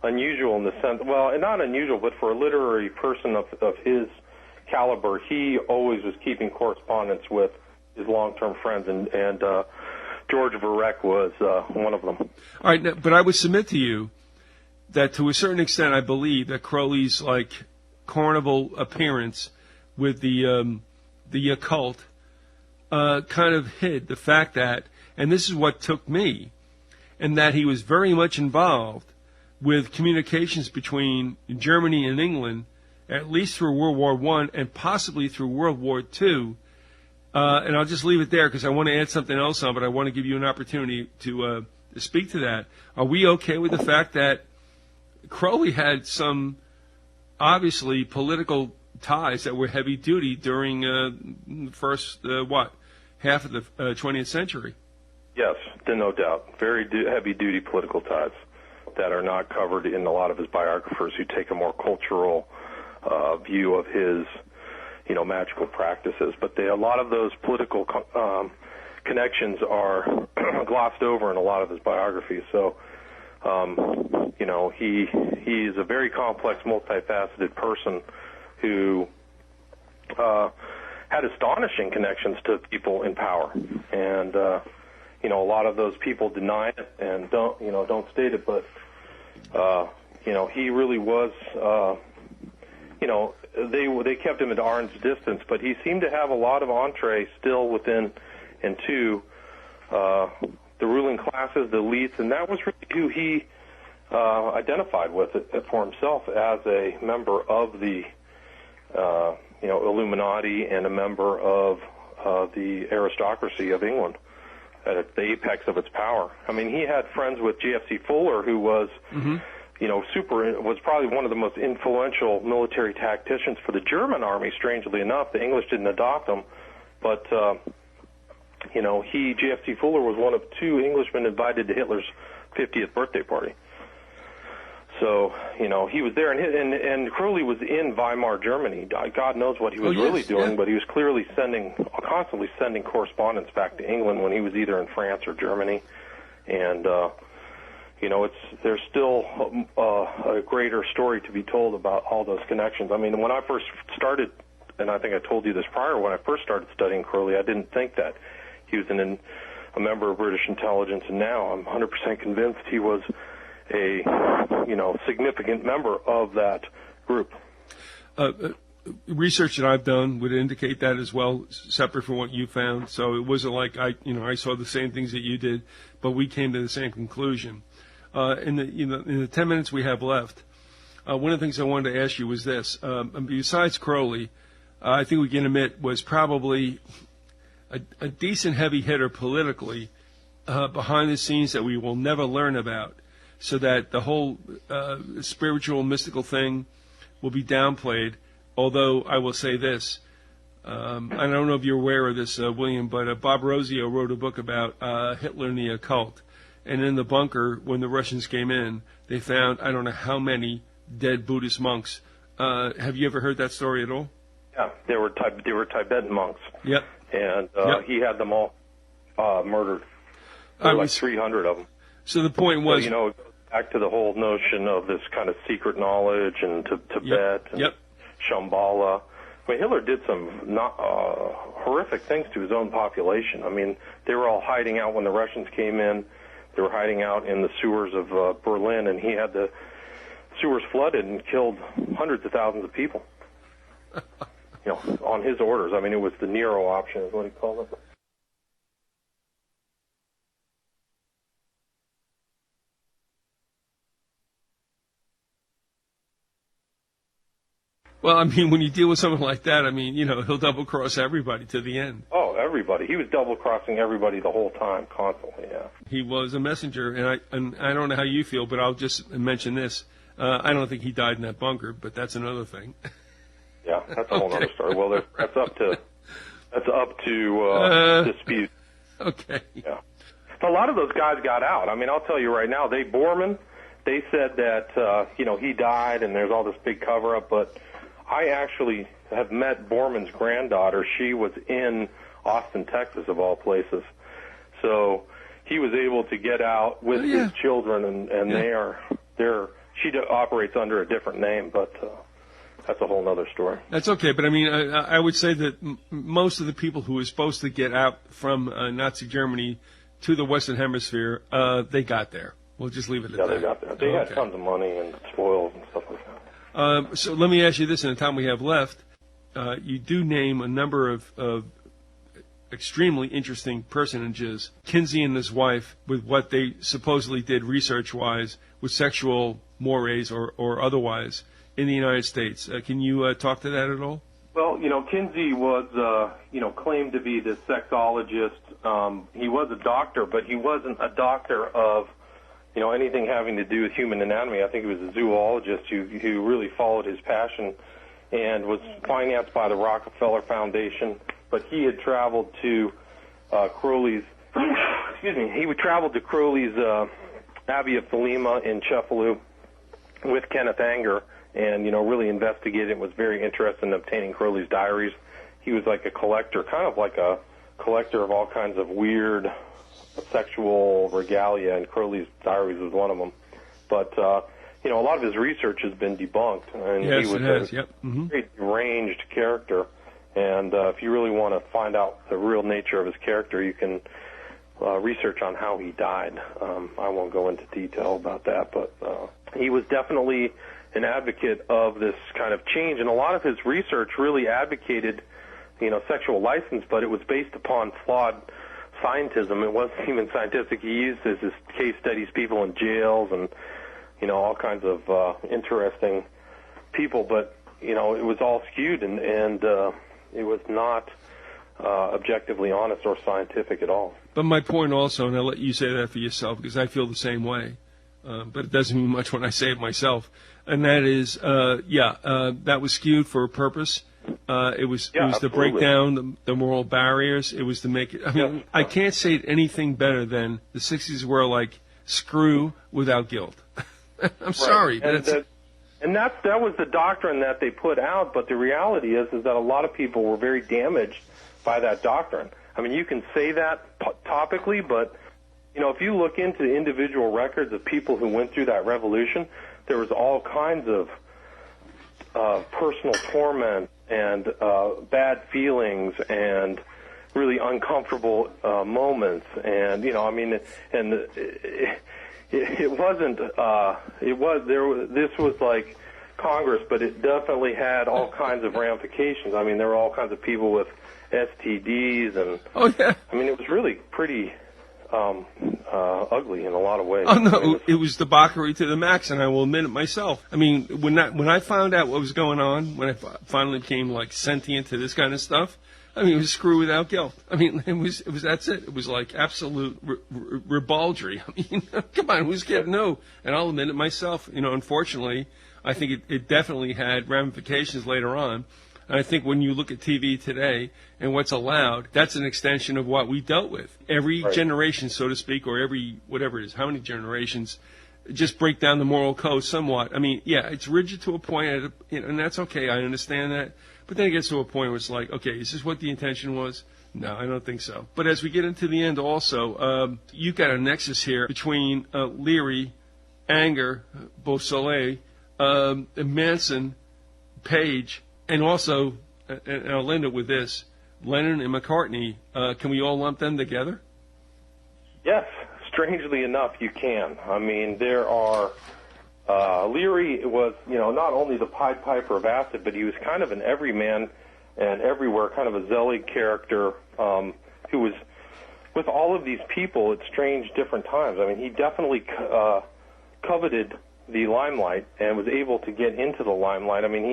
unusual in the sense, well, not unusual, but for a literary person of his caliber, he always was keeping correspondence with his long-term friends, and George Vierek was one of them. All right, now, but I would submit to you that to a certain extent, I believe that Crowley's like carnival appearance with the occult kind of hid the fact that, and this is what took me, and that he was very much involved with communications between Germany and England, at least through World War I and possibly through World War II. And I'll just leave it there because I want to add something else on, but I want to give you an opportunity to speak to that. Are we okay with the fact that Crowley had some, obviously, political ties that were heavy duty during the first, half of the 20th century? Yes, no doubt. Very heavy-duty political ties that are not covered in a lot of his biographers who take a more cultural view of his, magical practices. But a lot of those political connections are glossed over in a lot of his biographies. So, he is a very complex, multifaceted person who had astonishing connections to people in power. And, a lot of those people deny it and don't state it, but, he really was, they kept him at arm's distance, but he seemed to have a lot of entree still within and to the ruling classes, the elites, and that was really who he identified with it for himself as a member of the, Illuminati and a member of the aristocracy of England at the apex of its power. I mean, he had friends with J.F.C. Fuller, who was, was probably one of the most influential military tacticians for the German army, strangely enough. The English didn't adopt him, but, J.F.C. Fuller was one of two Englishmen invited to Hitler's 50th birthday party. So, he was there, and Crowley was in Weimar, Germany. God knows what he was really doing, but he was clearly constantly sending correspondence back to England when he was either in France or Germany. And, there's still a greater story to be told about all those connections. I mean, when I first started, and I think I told you this prior, when I first started studying Crowley, I didn't think that he was a member of British intelligence, and now I'm 100% convinced he was a significant member of that group. Research that I've done would indicate that as well, separate from what you found. So it wasn't like I saw the same things that you did, but we came to the same conclusion. In the 10 minutes we have left, one of the things I wanted to ask you was this: besides Crowley, I think we can admit was probably a decent heavy hitter politically behind the scenes that we will never learn about. So that the whole spiritual, mystical thing will be downplayed. Although I will say this, I don't know if you're aware of this, William, but Bob Rosio wrote a book about Hitler and the occult. And in the bunker, when the Russians came in, they found I don't know how many dead Buddhist monks. Have you ever heard that story at all? Yeah, they were Tibetan monks. Yep. And he had them all murdered. There were like 300 of them. So the point was, so, back to the whole notion of this kind of secret knowledge and Tibet and Shambhala. I mean, Hitler did some horrific things to his own population. I mean, they were all hiding out when the Russians came in. They were hiding out in the sewers of Berlin, and he had the sewers flooded and killed hundreds of thousands of people. You know, on his orders. I mean, it was the Nero option, is what he called it. Well, I mean, when you deal with someone like that, I mean, you know, he'll double-cross everybody to the end. Oh, everybody. He was double-crossing everybody the whole time, constantly, yeah. He was a messenger, and I don't know how you feel, but I'll just mention this. I don't think he died in that bunker, but that's another thing. Yeah, that's a whole other story. Well, that's up to dispute. Okay. Yeah. A lot of those guys got out. I mean, I'll tell you right now, Borman, they said that, you know, he died and there's all this big cover-up, but I actually have met Borman's granddaughter. She was in Austin, Texas, of all places. So he was able to get out with his children, and she operates under a different name, but that's a whole other story. That's okay, but I mean, I would say that most of the people who were supposed to get out from Nazi Germany to the Western Hemisphere, they got there. We'll just leave it at that. Yeah, they got there. They had tons of money and spoils and stuff like that. So let me ask you this in the time we have left. You do name a number of extremely interesting personages, Kinsey and his wife, with what they supposedly did research-wise with sexual mores or otherwise in the United States. Can you talk to that at all? Well, you know, Kinsey was, claimed to be this sexologist. He was a doctor, but he wasn't a doctor of, you know, anything having to do with human anatomy. I think he was a zoologist who really followed his passion and was financed by the Rockefeller Foundation. But he had traveled to Crowley's, he would travel to Crowley's Abbey of Thelema in Cefalù with Kenneth Anger and, you know, really investigated and was very interested in obtaining Crowley's diaries. He was like a collector, kind of like a collector of all kinds of weird sexual regalia, and Crowley's diaries was one of them. But, you know, a lot of his research has been debunked. And yes, he was it has. a very deranged character. And if you really want to find out the real nature of his character, you can research on how he died. I won't go into detail about that, but he was definitely an advocate of this kind of change. And a lot of his research really advocated, you know, sexual license, but it was based upon flawed scientism. It wasn't even scientific. He used as his case studies people in jails and, you know, all kinds of interesting people, but, you know, it was all skewed and it was not objectively honest or scientific at all. But my point also, and I'll let you say that for yourself because I feel the same way, but it doesn't mean much when I say it myself, and that is, that was skewed for a purpose. It was to break down the moral barriers. It was to make it. I mean, I can't say it anything better than the 60s were like screw without guilt. I'm sorry. And that was the doctrine that they put out, but the reality is that a lot of people were very damaged by that doctrine. I mean, you can say that topically, but, you know, if you look into the individual records of people who went through that revolution, there was all kinds of personal torment and bad feelings and really uncomfortable moments. And, you know, I mean, and it wasn't, this was like Congress, but it definitely had all kinds of ramifications. I mean, there were all kinds of people with STDs and, I mean, it was really pretty ugly in a lot of ways. Oh, no, it was debauchery to the max, and I will admit it myself. I mean, when I found out what was going on, when I finally became, like, sentient to this kind of stuff, I mean, it was screw without guilt. I mean, it was that's it. It was like absolute ribaldry. I mean, come on, who's kidding? No. And I'll admit it myself. You know, unfortunately, I think it definitely had ramifications later on. And I think when you look at TV today and what's allowed, that's an extension of what we dealt with. Every generation, so to speak, or every, whatever it is, how many generations, just break down the moral code somewhat. I mean, yeah, it's rigid to a point, and that's okay. I understand that. But then it gets to a point where it's like, okay, is this what the intention was? No, I don't think so. But as we get into the end also, you've got a nexus here between Leary, Anger, Beausoleil, Manson, Page, and also and I'll end it with this, Lennon and McCartney, can we all lump them together? Yes, strangely enough, you can. I mean, there are, Leary was, not only the Pied Piper of acid, but he was kind of an everyman and everywhere, kind of a zealot character who was with all of these people at strange different times. I mean, he definitely coveted the limelight and was able to get into the limelight. I mean,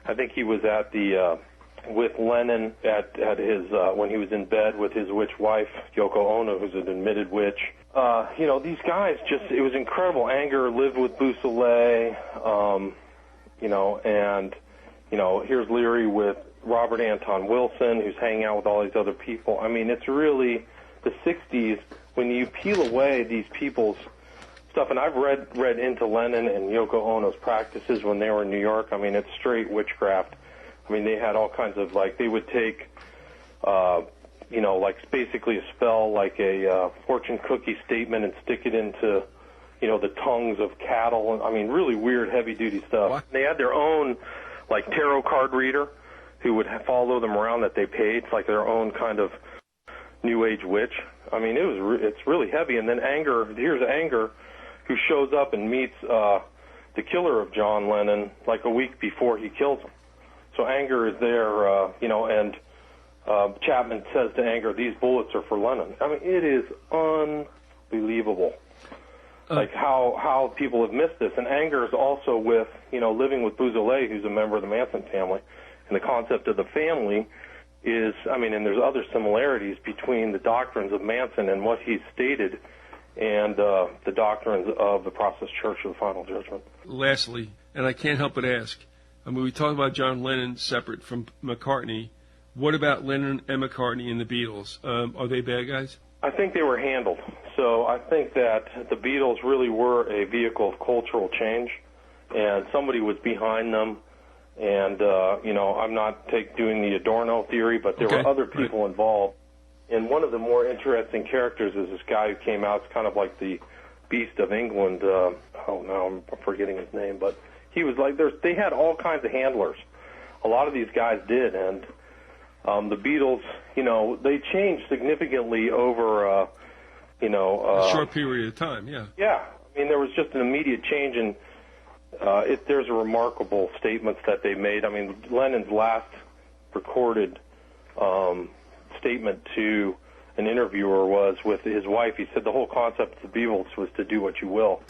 I think he was at the, with Lennon at his, when he was in bed with his witch wife, Yoko Ono, who's an admitted witch. These guys just, it was incredible. Anger lived with Beausoleil, here's Leary with Robert Anton Wilson, who's hanging out with all these other people. I mean, it's really the 60s, when you peel away these people's stuff, and I've read into Lennon and Yoko Ono's practices when they were in New York. I mean, it's straight witchcraft. I mean, they had all kinds of, they would take, basically a spell, like a fortune cookie statement, and stick it into, the tongues of cattle. I mean, really weird, heavy-duty stuff. What? They had their own, tarot card reader who would follow them around that they paid, like their own kind of New Age witch. I mean, it's really heavy. And then here's Anger, who shows up and meets the killer of John Lennon like a week before he kills him. So Anger is there, and Chapman says to Anger, "These bullets are for Lennon." I mean, it is unbelievable, how people have missed this. And Anger is also with, living with Beausoleil, who's a member of the Manson family. And the concept of the family is, and there's other similarities between the doctrines of Manson and what he's stated and the doctrines of the Process Church of the Final Judgment. Lastly, and I can't help but ask, we talk about John Lennon separate from McCartney. What about Lennon and McCartney and the Beatles? Are they bad guys? I think they were handled. So I think that the Beatles really were a vehicle of cultural change, and somebody was behind them. And, I'm not doing the Adorno theory, but there were other people involved. And one of the more interesting characters is this guy who came out, it's kind of like the Beast of England. Now I'm forgetting his name, but he was they had all kinds of handlers. A lot of these guys did, and the Beatles, they changed significantly over, a short period of time, yeah. Yeah, I mean, there was just an immediate change in. There's a remarkable statements that they made. I mean, Lennon's last recorded statement to an interviewer was with his wife. He said the whole concept of the Beatles was to do what you will.